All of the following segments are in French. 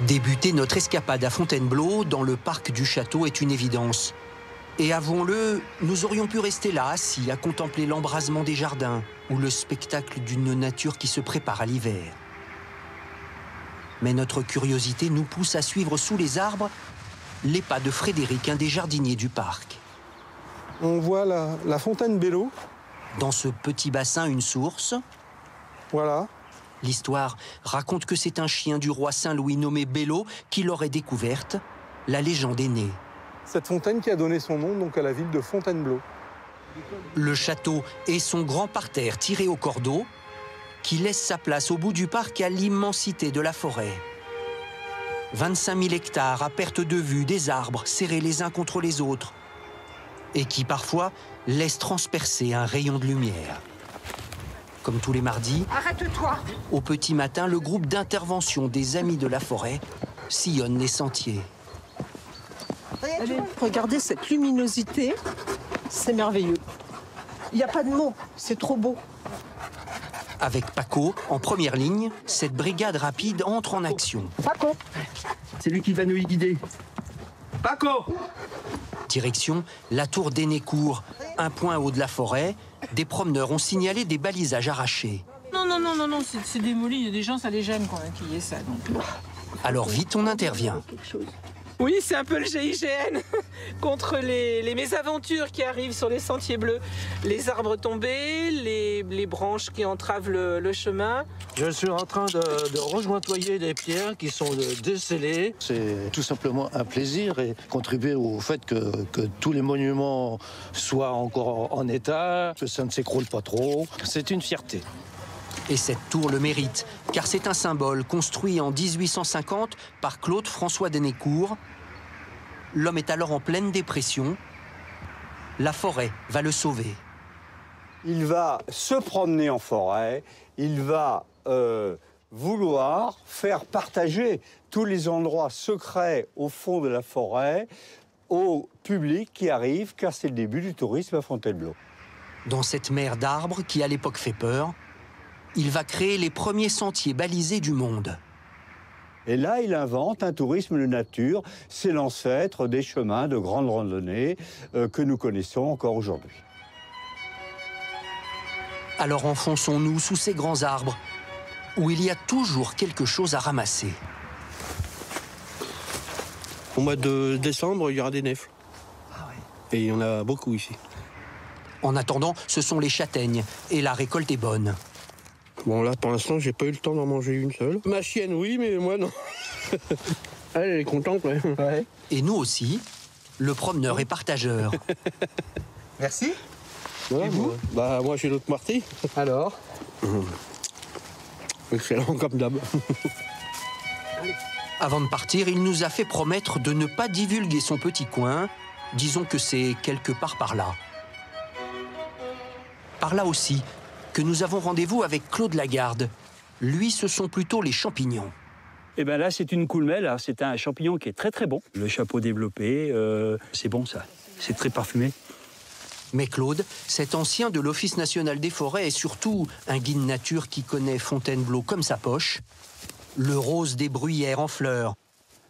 Débuter notre escapade à Fontainebleau, dans le parc du château, est une évidence. Et avouons-le, nous aurions pu rester là, assis, à contempler l'embrasement des jardins ou le spectacle d'une nature qui se prépare à l'hiver. Mais notre curiosité nous pousse à suivre sous les arbres les pas de Frédéric, un des jardiniers du parc. On voit la fontaine Bello. Dans ce petit bassin, une source. Voilà. L'histoire raconte que c'est un chien du roi Saint-Louis nommé Bello qui l'aurait découverte. La légende est née. Cette fontaine qui a donné son nom donc à la ville de Fontainebleau. Le château et son grand parterre tiré au cordeau qui laisse sa place au bout du parc à l'immensité de la forêt. 25 000 hectares à perte de vue, des arbres serrés les uns contre les autres et qui parfois laissent transpercer un rayon de lumière. Comme tous les mardis, arrête-toi. Au petit matin, le groupe d'intervention des Amis de la Forêt sillonne les sentiers. Allez, regardez cette luminosité, c'est merveilleux. Il n'y a pas de mots, c'est trop beau. Avec Paco, en première ligne, cette brigade rapide entre en action. Paco, c'est lui qui va nous y guider. Paco! Direction la tour d'Hénécourt, un point haut de la forêt. Des promeneurs ont signalé des balisages arrachés. Non, c'est démoli. Il y a des gens, ça les gêne quand même qu'il y ait ça. Donc. Alors vite, on intervient. Oui, c'est un peu le GIGN contre les mésaventures qui arrivent sur les sentiers bleus. Les arbres tombés, les branches qui entravent le chemin. Je suis en train de rejointoyer des pierres qui sont décellées. C'est tout simplement un plaisir et contribuer au fait que tous les monuments soient encore en état, que ça ne s'écroule pas trop. C'est une fierté. Et cette tour le mérite, car c'est un symbole construit en 1850 par Claude François d'Hénécourt. L'homme est alors en pleine dépression. La forêt va le sauver. Il va se promener en forêt, il va vouloir faire partager tous les endroits secrets au fond de la forêt au public qui arrive, car c'est le début du tourisme à Fontainebleau. Dans cette mer d'arbres qui à l'époque fait peur, il va créer les premiers sentiers balisés du monde. Et là, il invente un tourisme de nature. C'est l'ancêtre des chemins de grande randonnée que nous connaissons encore aujourd'hui. Alors enfonçons-nous sous ces grands arbres, où il y a toujours quelque chose à ramasser. Au mois de décembre, il y aura des nèfles. Ah ouais. Et il y en a beaucoup ici. En attendant, ce sont les châtaignes, et la récolte est bonne. Bon, là, pour l'instant, j'ai pas eu le temps d'en manger une seule. Ma chienne, oui, mais moi, non. Elle est contente, ouais. Et nous aussi, le promeneur et partageur. Merci. Ouais, et vous? Moi, j'ai l'autre Marty. Alors? Excellent, comme d'hab. Avant de partir, il nous a fait promettre de ne pas divulguer son petit coin. Disons que c'est quelque part par là. Par là aussi, que nous avons rendez-vous avec Claude Lagarde. Lui, ce sont plutôt les champignons. Et bien là, c'est une coulmelle. C'est un champignon qui est très très bon. Le chapeau développé, c'est bon ça. C'est très parfumé. Mais Claude, cet ancien de l'Office national des forêts, est surtout un guide nature qui connaît Fontainebleau comme sa poche. Le rose des bruyères en fleurs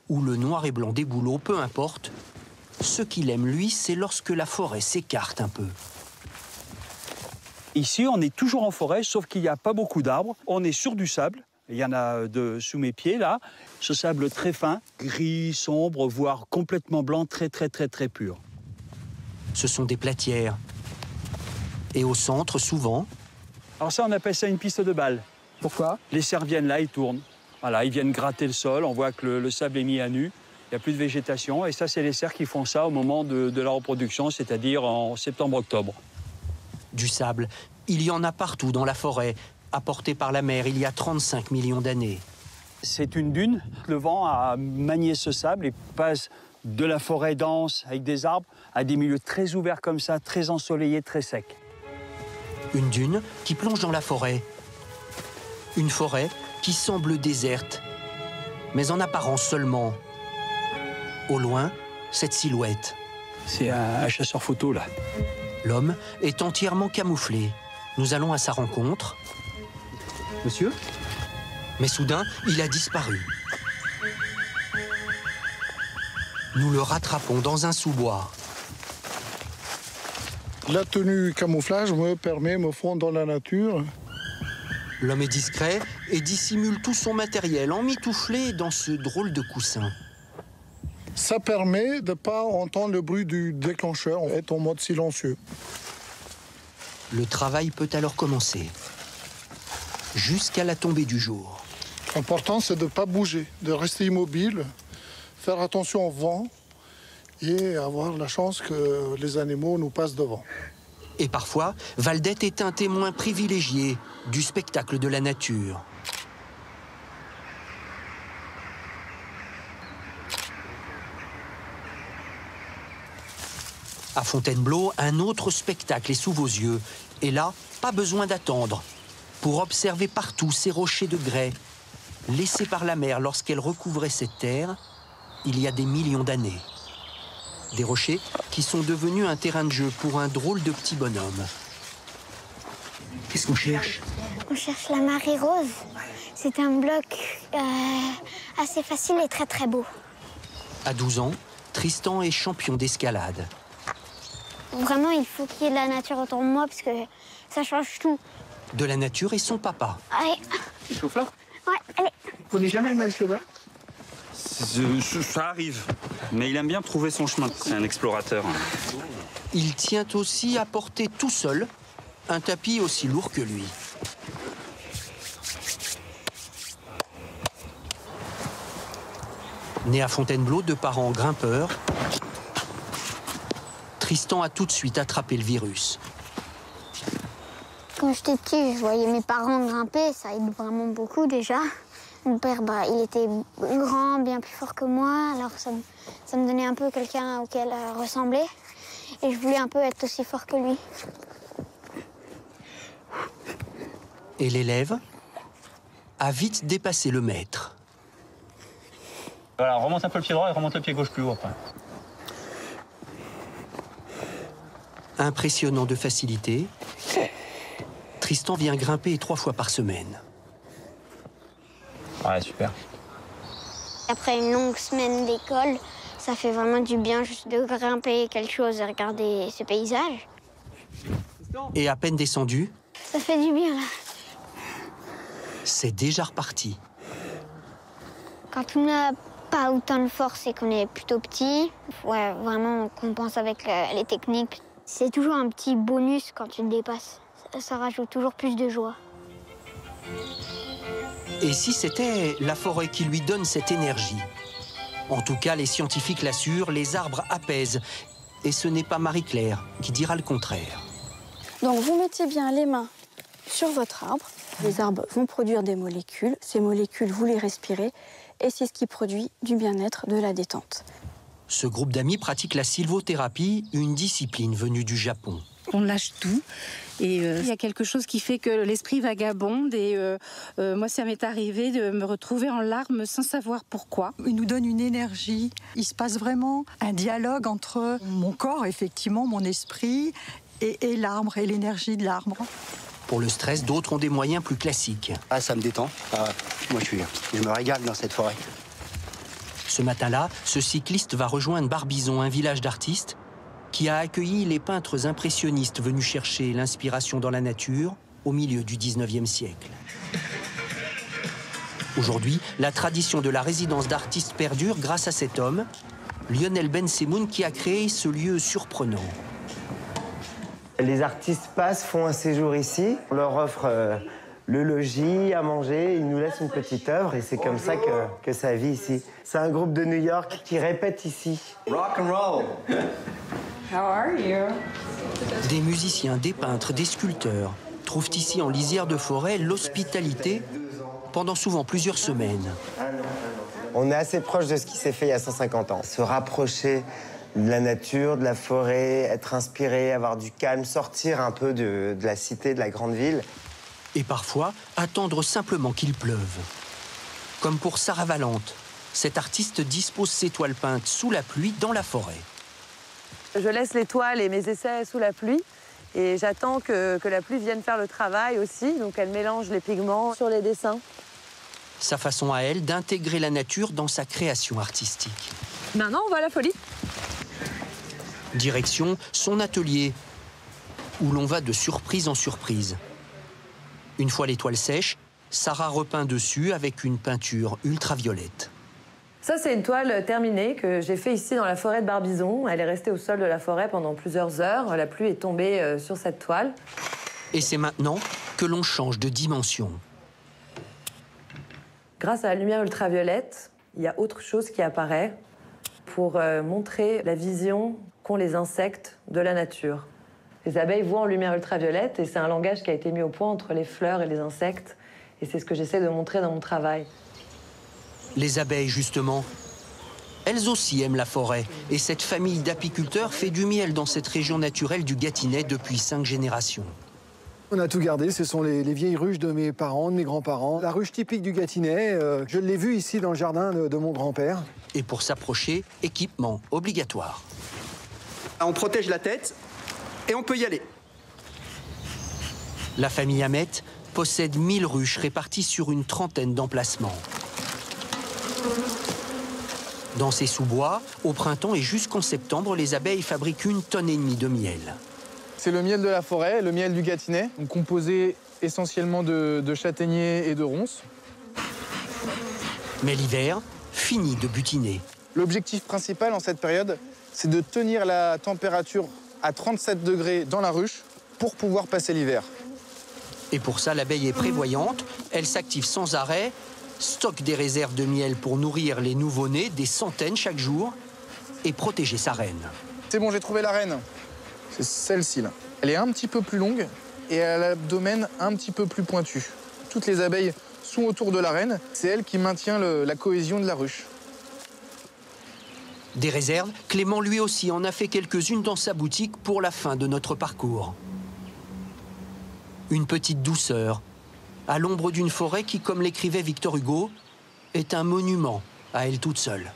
ou le noir et blanc des bouleaux, peu importe. Ce qu'il aime, lui, c'est lorsque la forêt s'écarte un peu. Ici, on est toujours en forêt, sauf qu'il n'y a pas beaucoup d'arbres. On est sur du sable. Il y en a sous mes pieds, là. Ce sable très fin, gris, sombre, voire complètement blanc, très, très, très, très pur. Ce sont des platières. Et au centre, souvent... Alors ça, on appelle ça une piste de balle. Pourquoi? Les cerfs viennent là, ils tournent. Voilà, ils viennent gratter le sol. On voit que le sable est mis à nu. Il n'y a plus de végétation. Et ça, c'est les cerfs qui font ça au moment de la reproduction, c'est-à-dire en septembre-octobre. Du sable, il y en a partout dans la forêt, apporté par la mer il y a 35 millions d'années. C'est une dune. Le vent a manié ce sable et passe de la forêt dense avec des arbres à des milieux très ouverts comme ça, très ensoleillés, très secs. Une dune qui plonge dans la forêt. Une forêt qui semble déserte, mais en apparence seulement. Au loin, cette silhouette. C'est un chasseur photo, là. L'homme est entièrement camouflé. Nous allons à sa rencontre. Monsieur? Mais soudain, il a disparu. Nous le rattrapons dans un sous-bois. La tenue camouflage me fond dans la nature. L'homme est discret et dissimule tout son matériel emmitouflé dans ce drôle de coussin. Ça permet de ne pas entendre le bruit du déclencheur, être en mode silencieux. Le travail peut alors commencer, jusqu'à la tombée du jour. L'important, c'est de ne pas bouger, de rester immobile, faire attention au vent et avoir la chance que les animaux nous passent devant. Et parfois, Valdette est un témoin privilégié du spectacle de la nature. À Fontainebleau, un autre spectacle est sous vos yeux. Et là, pas besoin d'attendre. Pour observer partout ces rochers de grès, laissés par la mer lorsqu'elle recouvrait cette terre, il y a des millions d'années. Des rochers qui sont devenus un terrain de jeu pour un drôle de petit bonhomme. Qu'est-ce qu'on cherche? On cherche la marée rose. C'est un bloc assez facile et très très beau. À 12 ans, Tristan est champion d'escalade. Vraiment, il faut qu'il y ait de la nature autour de moi parce que ça change tout. De la nature et son papa. Allez. Tu chauffes là? Ouais, allez. Vous n'avez jamais le mal cheval? Ça arrive, mais il aime bien trouver son chemin. C'est un explorateur. Il tient aussi à porter tout seul un tapis aussi lourd que lui. Né à Fontainebleau de parents grimpeurs, Tristan a tout de suite attrapé le virus. Quand j'étais petit, je voyais mes parents grimper, ça aide vraiment beaucoup déjà. Mon père, il était grand, bien plus fort que moi, alors ça me donnait un peu quelqu'un auquel ressembler. Et je voulais un peu être aussi fort que lui. Et l'élève a vite dépassé le maître. Voilà, remonte un peu le pied droit et remonte le pied gauche plus haut après. Impressionnant de facilité, Tristan vient grimper 3 fois par semaine. Ouais, super. Après une longue semaine d'école, ça fait vraiment du bien juste de grimper quelque chose et regarder ce paysage. Et à peine descendu, Ça fait du bien là. c'est déjà reparti. Quand on n'a pas autant de force et qu'on est plutôt petit, ouais, vraiment on compense avec les techniques. C'est toujours un petit bonus quand tu le dépasses. Ça rajoute toujours plus de joie. Et si c'était la forêt qui lui donne cette énergie? En tout cas, les scientifiques l'assurent, les arbres apaisent. Et ce n'est pas Marie-Claire qui dira le contraire. Donc vous mettez bien les mains sur votre arbre. Les arbres vont produire des molécules. Ces molécules, vous les respirez. Et c'est ce qui produit du bien-être, de la détente. Ce groupe d'amis pratique la sylvothérapie, une discipline venue du Japon. On lâche tout et il y a quelque chose qui fait que l'esprit vagabonde et moi ça m'est arrivé de me retrouver en larmes sans savoir pourquoi. Il nous donne une énergie, il se passe vraiment un dialogue entre mon corps, effectivement, mon esprit et l'arbre et l'énergie de l'arbre. Pour le stress, d'autres ont des moyens plus classiques. Ah, ça me détend. Moi je me régale dans cette forêt. Ce matin-là, ce cycliste va rejoindre Barbizon, un village d'artistes qui a accueilli les peintres impressionnistes venus chercher l'inspiration dans la nature au milieu du 19e siècle. Aujourd'hui, la tradition de la résidence d'artistes perdure grâce à cet homme, Lionel Bensemoun, qui a créé ce lieu surprenant. Les artistes passent, font un séjour ici, on leur offre le logis, à manger, ils nous laissent une petite œuvre et c'est comme ça que ça vit ici. C'est un groupe de New York qui répète ici. Rock and roll. How are you? Des musiciens, des peintres, des sculpteurs trouvent ici en lisière de forêt l'hospitalité pendant souvent plusieurs semaines. On est assez proche de ce qui s'est fait il y a 150 ans. Se rapprocher de la nature, de la forêt, être inspiré, avoir du calme, sortir un peu de la cité, de la grande ville. Et parfois, attendre simplement qu'il pleuve. Comme pour Sarah Valente, cet artiste dispose ses toiles peintes sous la pluie dans la forêt. Je laisse les toiles et mes essais sous la pluie et j'attends que la pluie vienne faire le travail aussi. Donc elle mélange les pigments sur les dessins. Sa façon à elle d'intégrer la nature dans sa création artistique. Maintenant, on va à la folie. Direction son atelier, où l'on va de surprise en surprise. Une fois les toiles sèches, Sarah repeint dessus avec une peinture ultraviolette. Ça, c'est une toile terminée que j'ai fait ici dans la forêt de Barbizon. Elle est restée au sol de la forêt pendant plusieurs heures. La pluie est tombée sur cette toile. Et c'est maintenant que l'on change de dimension. Grâce à la lumière ultraviolette, il y a autre chose qui apparaît pour montrer la vision qu'ont les insectes de la nature. Les abeilles voient en lumière ultraviolette et c'est un langage qui a été mis au point entre les fleurs et les insectes. Et c'est ce que j'essaie de montrer dans mon travail. Les abeilles, justement, elles aussi aiment la forêt. Et cette famille d'apiculteurs fait du miel dans cette région naturelle du Gâtinais depuis 5 générations. On a tout gardé, ce sont les vieilles ruches de mes parents, de mes grands-parents. La ruche typique du Gâtinais, je l'ai vue ici dans le jardin de mon grand-père. Et pour s'approcher, équipement obligatoire. On protège la tête et on peut y aller. La famille Hamet possède 1000 ruches réparties sur une trentaine d'emplacements. Dans ces sous-bois, au printemps et jusqu'en septembre, les abeilles fabriquent 1,5 tonne de miel. C'est le miel de la forêt, le miel du Gâtinais, composé essentiellement de châtaigniers et de ronces. Mais l'hiver, fini de butiner. L'objectif principal en cette période, c'est de tenir la température à 37 degrés dans la ruche pour pouvoir passer l'hiver. Et pour ça, l'abeille est prévoyante, elle s'active sans arrêt, stocke des réserves de miel pour nourrir les nouveau-nés, des centaines chaque jour, et protéger sa reine. C'est bon, j'ai trouvé la reine. C'est celle-ci, là. Elle est un petit peu plus longue et elle a l'abdomen un petit peu plus pointu. Toutes les abeilles sont autour de la reine. C'est elle qui maintient la cohésion de la ruche. Des réserves, Clément lui aussi en a fait quelques-unes dans sa boutique pour la fin de notre parcours. Une petite douceur, à l'ombre d'une forêt qui, comme l'écrivait Victor Hugo, est un monument à elle toute seule.